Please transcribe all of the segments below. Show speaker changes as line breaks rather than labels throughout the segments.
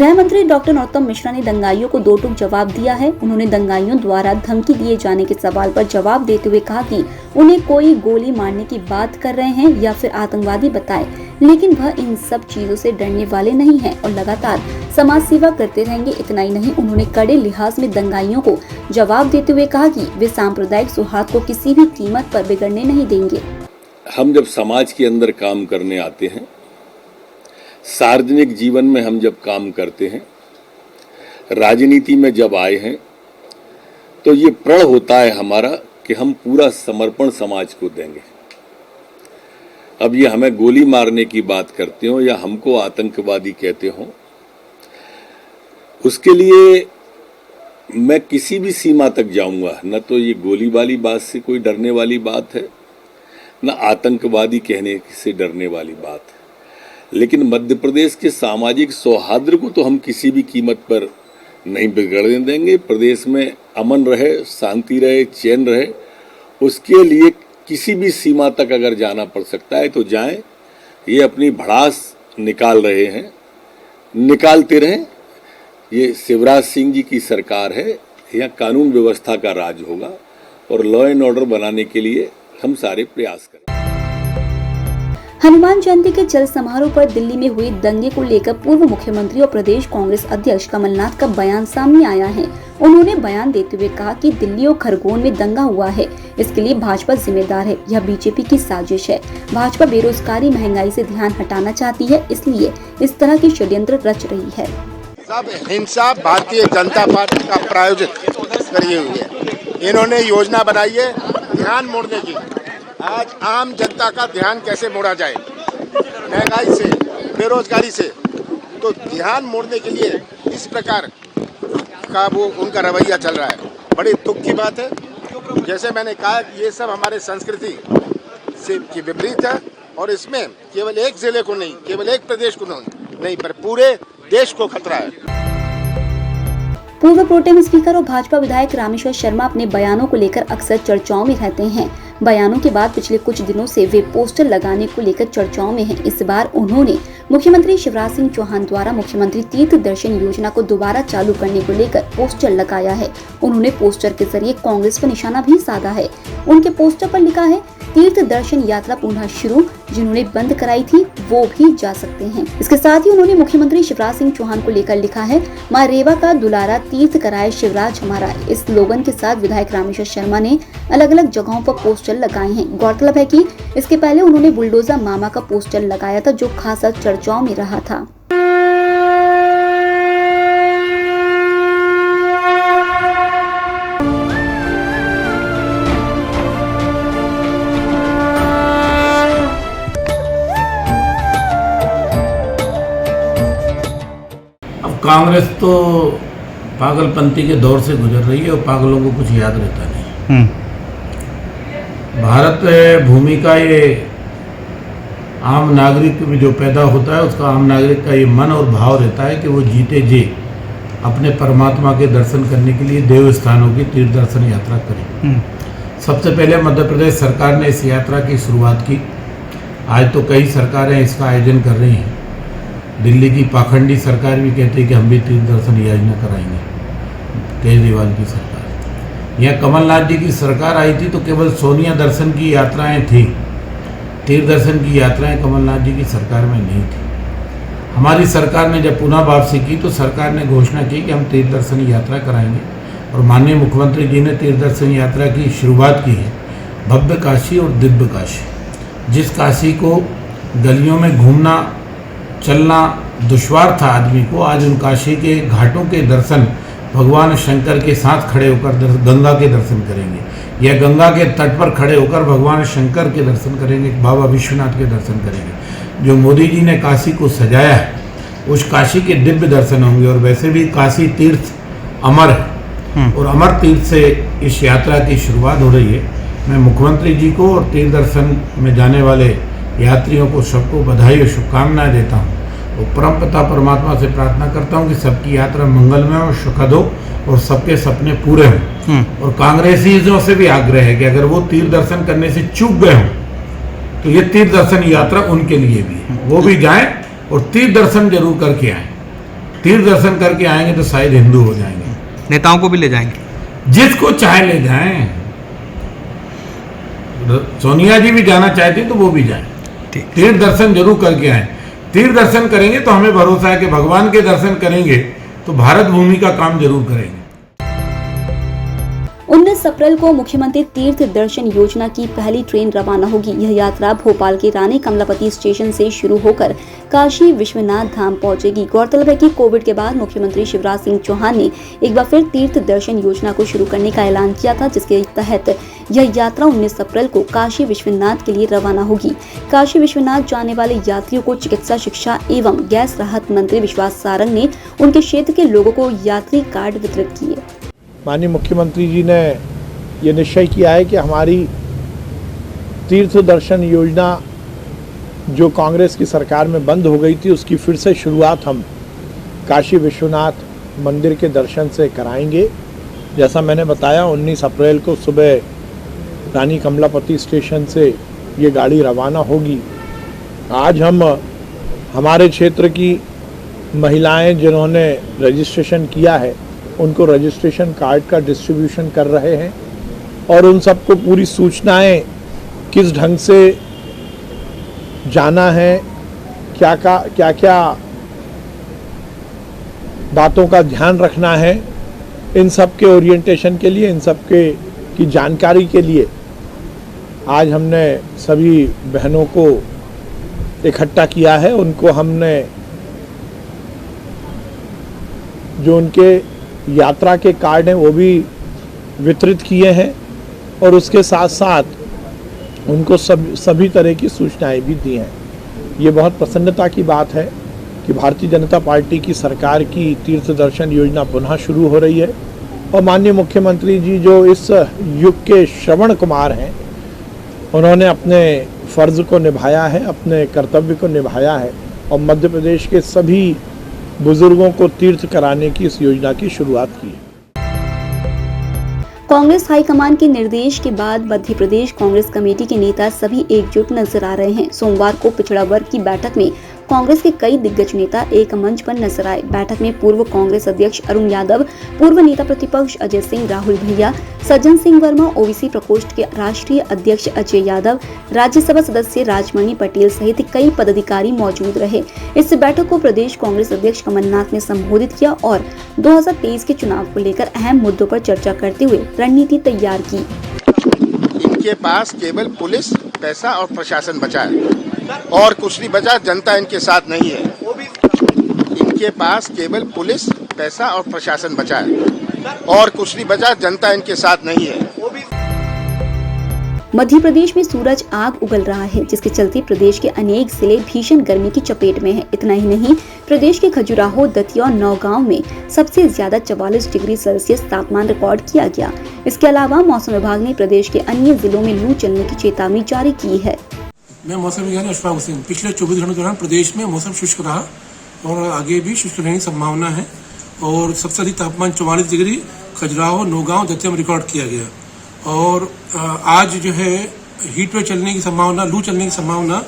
गृह मंत्री डॉक्टर नरोत्तम मिश्रा ने दंगाइयों को दो टूक जवाब दिया है। उन्होंने दंगाइयों द्वारा धमकी दिए जाने के सवाल पर जवाब देते हुए कहा कि उन्हें कोई गोली मारने की बात कर रहे हैं या फिर आतंकवादी बताए, लेकिन वह इन सब चीजों से डरने वाले नहीं हैं और लगातार समाज सेवा करते रहेंगे। इतना ही नहीं, उन्होंने कड़े लिहाज में दंगाइयों को जवाब देते हुए कहा कि वे सांप्रदायिक सौहार्द को किसी भी कीमत पर बिगड़ने नहीं देंगे।
हम जब समाज के अंदर काम करने आते हैं, सार्वजनिक जीवन में हम जब काम करते हैं, राजनीति में जब आए हैं, तो ये प्रण होता है हमारा कि हम पूरा समर्पण समाज को देंगे। अब ये हमें गोली मारने की बात करते हो या हमको आतंकवादी कहते हो, उसके लिए मैं किसी भी सीमा तक जाऊंगा। न तो ये गोली वाली बात से कोई डरने वाली बात है, न आतंकवादी कहने से डरने वाली बात है। लेकिन मध्य प्रदेश के सामाजिक सौहार्द को तो हम किसी भी कीमत पर नहीं बिगड़ने देंगे। प्रदेश में अमन रहे, शांति रहे, चैन रहे, उसके लिए किसी भी सीमा तक अगर जाना पड़ सकता है तो जाएं। ये अपनी भड़ास निकाल रहे हैं, निकालते रहें। ये शिवराज सिंह जी की सरकार है, यहाँ कानून व्यवस्था का राज होगा और लॉ एंड ऑर्डर बनाने के लिए हम सारे प्रयास करें।
हनुमान जयंती के जल समारोह पर दिल्ली में हुए दंगे को लेकर पूर्व मुख्यमंत्री और प्रदेश कांग्रेस अध्यक्ष कमलनाथ का बयान सामने आया है। उन्होंने बयान देते हुए कहा कि दिल्ली और खरगोन में दंगा हुआ है, इसके लिए भाजपा जिम्मेदार है। यह बीजेपी की साजिश है। भाजपा बेरोजगारी, महंगाई से ध्यान हटाना चाहती है, इसलिए इस तरह की षड्यंत्र रच रही है।
सब हिंसा भारतीय जनता पार्टी का प्रायोजित करी हुई है। इन्होंने योजना बनाई है ध्यान मोड़ने की। आज आम जनता का ध्यान कैसे मोड़ा जाए, महंगाई से, बेरोजगारी से, तो ध्यान मोड़ने के लिए इस प्रकार का वो उनका रवैया चल रहा है। बड़ी दुख की बात है। जैसे मैंने कहा, ये सब हमारे संस्कृति से की विपरीत है और इसमें केवल एक जिले को नहीं, केवल एक प्रदेश को नहीं, पर पूरे देश को खतरा है।
पूर्व प्रोटेम स्पीकर और भाजपा विधायक रामेश्वर शर्मा अपने बयानों को लेकर अक्सर चर्चाओं में रहते हैं। बयानों के बाद पिछले कुछ दिनों से वे पोस्टर लगाने को लेकर चर्चाओं में हैं। इस बार उन्होंने मुख्यमंत्री शिवराज सिंह चौहान द्वारा मुख्यमंत्री तीर्थ दर्शन योजना को दोबारा चालू करने को लेकर पोस्टर लगाया है। उन्होंने पोस्टर के जरिए कांग्रेस पर निशाना भी साधा है। उनके पोस्टर पर लिखा है, तीर्थ दर्शन यात्रा पुनः शुरू, जिन्होंने बंद कराई थी वो भी जा सकते हैं। इसके साथ ही उन्होंने मुख्यमंत्री शिवराज सिंह चौहान को लेकर लिखा है, माँ रेवा का दुलारा तीर्थ कराए शिवराज हमारा। इस स्लोगन के साथ विधायक रामेश्वर शर्मा ने अलग अलग जगहों पर पोस्टर लगाए हैं। गौरतलब है कि इसके पहले उन्होंने बुलडोजर मामा का पोस्टर लगाया था, जो खासा चर्चाओं में रहा था।
कांग्रेस तो पागलपंती के दौर से गुजर रही है और पागलों को कुछ याद रहता नहीं। भारत भूमि का ये आम नागरिक में जो पैदा होता है, उसका आम नागरिक का ये मन और भाव रहता है कि वो जीते जी अपने परमात्मा के दर्शन करने के लिए देव स्थानों की तीर्थ दर्शन यात्रा करें। सबसे पहले मध्य प्रदेश सरकार ने इस यात्रा की शुरुआत की। आज तो कई सरकारें इसका आयोजन कर रही हैं। दिल्ली की पाखंडी सरकार भी कहती है कि हम भी तीर्थ दर्शन योजना कराएंगे, केजरीवाल की सरकार। यहाँ कमलनाथ जी की सरकार आई थी तो केवल सोनिया दर्शन की यात्राएं थी, तीर्थ दर्शन की यात्राएं कमलनाथ जी की सरकार में नहीं थी। हमारी सरकार ने जब पुनः वापसी की तो सरकार ने घोषणा की कि हम तीर्थ दर्शन यात्रा कराएंगे और माननीय मुख्यमंत्री जी ने तीर्थ दर्शन यात्रा की शुरुआत की है। भव्य काशी और दिव्य काशी, जिस काशी को गलियों में घूमना चलना दुश्वार था आदमी को, आज उन काशी के घाटों के दर्शन भगवान शंकर के साथ खड़े होकर गंगा के दर्शन करेंगे या गंगा के तट पर खड़े होकर भगवान शंकर के दर्शन करेंगे, बाबा विश्वनाथ के दर्शन करेंगे। जो मोदी जी ने काशी को सजाया है, उस काशी के दिव्य दर्शन होंगे। और वैसे भी काशी तीर्थ अमर है और अमर तीर्थ से इस यात्रा की शुरुआत हो रही है। मैं मुख्यमंत्री जी को और तीर्थ दर्शन में जाने वाले यात्रियों को सबको बधाई और शुभकामनाएं देता हूँ और परमपिता परमात्मा से प्रार्थना करता हूँ कि सबकी यात्रा मंगलमय और सुखद हो और सबके सपने पूरे हों। और कांग्रेसियों से भी आग्रह है कि अगर वो तीर्थ दर्शन करने से चूक गए हों तो ये तीर्थ दर्शन यात्रा उनके लिए भी है, वो भी जाएं और तीर्थ दर्शन जरूर करके आएं। तीर्थ दर्शन करके आएंगे तो शायद हिंदू हो जाएंगे।
नेताओं को भी ले जाएंगे?
जिसको चाहे ले जाएं। सोनिया जी भी जाना चाहती तो वो भी जाएं। तीर्थ दर्शन जरूर करके आए। तीर्थ दर्शन करेंगे तो हमें भरोसा है कि भगवान के दर्शन करेंगे तो भारत भूमि का काम जरूर करेंगे।
19 अप्रैल को मुख्यमंत्री तीर्थ दर्शन योजना की पहली ट्रेन रवाना होगी। यह यात्रा भोपाल के रानी कमलापति स्टेशन से शुरू होकर काशी विश्वनाथ धाम पहुंचेगी। गौरतलब है कि कोविड के बाद मुख्यमंत्री शिवराज सिंह चौहान ने एक बार फिर तीर्थ दर्शन योजना को शुरू करने का ऐलान किया था, जिसके तहत यह यात्रा 19 अप्रैल को काशी विश्वनाथ के लिए रवाना होगी। काशी विश्वनाथ जाने वाले यात्रियों को चिकित्सा, शिक्षा एवं गैस राहत मंत्री विश्वास सारंग ने उनके क्षेत्र के लोगों को यात्री कार्ड वितरित किए।
माननीय मुख्यमंत्री जी ने ये निश्चय किया है कि हमारी तीर्थ दर्शन योजना जो कांग्रेस की सरकार में बंद हो गई थी, उसकी फिर से शुरुआत हम काशी विश्वनाथ मंदिर के दर्शन से कराएंगे। जैसा मैंने बताया, 19 अप्रैल को सुबह रानी कमलापति स्टेशन से ये गाड़ी रवाना होगी। आज हम हमारे क्षेत्र की महिलाएं जिन्होंने रजिस्ट्रेशन किया है, उनको रजिस्ट्रेशन कार्ड का डिस्ट्रीब्यूशन कर रहे हैं और उन सबको पूरी सूचनाएं किस ढंग से जाना है, क्या बातों का ध्यान रखना है, इन सब के ओरिएंटेशन के लिए, इन सब की जानकारी के लिए आज हमने सभी बहनों को इकट्ठा किया है। उनको हमने जो उनके यात्रा के कार्ड हैं वो भी वितरित किए हैं और उसके साथ साथ उनको सभी तरह की सूचनाएं भी दी हैं। ये बहुत प्रसन्नता की बात है कि भारतीय जनता पार्टी की सरकार की तीर्थ दर्शन योजना पुनः शुरू हो रही है और माननीय मुख्यमंत्री जी जो इस युग के श्रवण कुमार हैं, उन्होंने अपने फर्ज को निभाया है, अपने कर्तव्य को निभाया है और मध्य प्रदेश के सभी बुजुर्गों को तीर्थ कराने की इस योजना की शुरुआत की है।
कांग्रेस हाईकमान के निर्देश के बाद मध्य प्रदेश कांग्रेस कमेटी के नेता सभी एकजुट नजर आ रहे हैं। सोमवार को पिछड़ा वर्ग की बैठक में कांग्रेस के कई दिग्गज नेता एक मंच पर नजर आए। बैठक में पूर्व कांग्रेस अध्यक्ष अरुण यादव, पूर्व नेता प्रतिपक्ष अजय सिंह, राहुल भैया, सज्जन सिंह वर्मा, ओबीसी प्रकोष्ठ के राष्ट्रीय अध्यक्ष अजय यादव, राज्यसभा सदस्य राजमणि पटेल सहित कई पदाधिकारी मौजूद रहे। इस बैठक को प्रदेश कांग्रेस अध्यक्ष कमलनाथ ने संबोधित किया और 2023 के चुनाव को लेकर अहम मुद्दों पर चर्चा करते हुए रणनीति तैयार की।
इनके पास केवल पुलिस, पैसा और प्रशासन बचा है और कुछ नहीं बचा। जनता इनके साथ नहीं है। इनके पास केवल पुलिस, पैसा और प्रशासन बचा है और कुछ नहीं बचा। जनता इनके साथ नहीं है।
मध्य प्रदेश में सूरज आग उगल रहा है, जिसके चलते प्रदेश के अनेक जिले भीषण गर्मी की चपेट में हैं। इतना ही नहीं, प्रदेश के खजुराहो, दतिया और नौगांव में सबसे ज्यादा 44 डिग्री सेल्सियस तापमान रिकॉर्ड किया गया। इसके अलावा मौसम विभाग ने प्रदेश के अन्य जिलों में लू चलने की चेतावनी जारी की है।
मैं मौसम विज्ञानी अशफाक हुसैन। पिछले 24 घंटों के दौरान प्रदेश में मौसम शुष्क रहा और आगे भी शुष्क रहने की संभावना है और सबसे अधिक तापमान 44 डिग्री खजुराहो, नौगांव, दतिया में रिकॉर्ड किया गया। और आज जो है हीट वेव चलने की संभावना, लू चलने की संभावना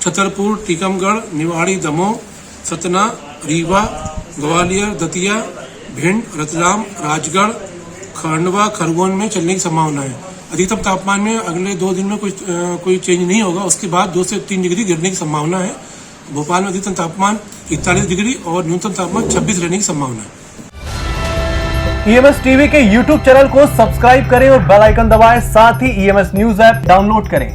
छतरपुर, टीकमगढ़, निवाड़ी, दमोह, सतना, रीवा, ग्वालियर, दतिया, भिंड, रतलाम, राजगढ़, खंडवा, खरगोन में चलने की संभावना है। अधिकतम तापमान में अगले 2 दिन में कोई चेंज नहीं होगा। उसके बाद 2 से 3 डिग्री गिरने की संभावना है। भोपाल में अधिकतम तापमान 41 डिग्री और न्यूनतम तापमान 26 रहने की संभावना है।
ईएमएस टीवी के यूट्यूब चैनल को सब्सक्राइब करें और बेल आइकन दबाएं। साथ ही ईएमएस न्यूज ऐप डाउनलोड करें।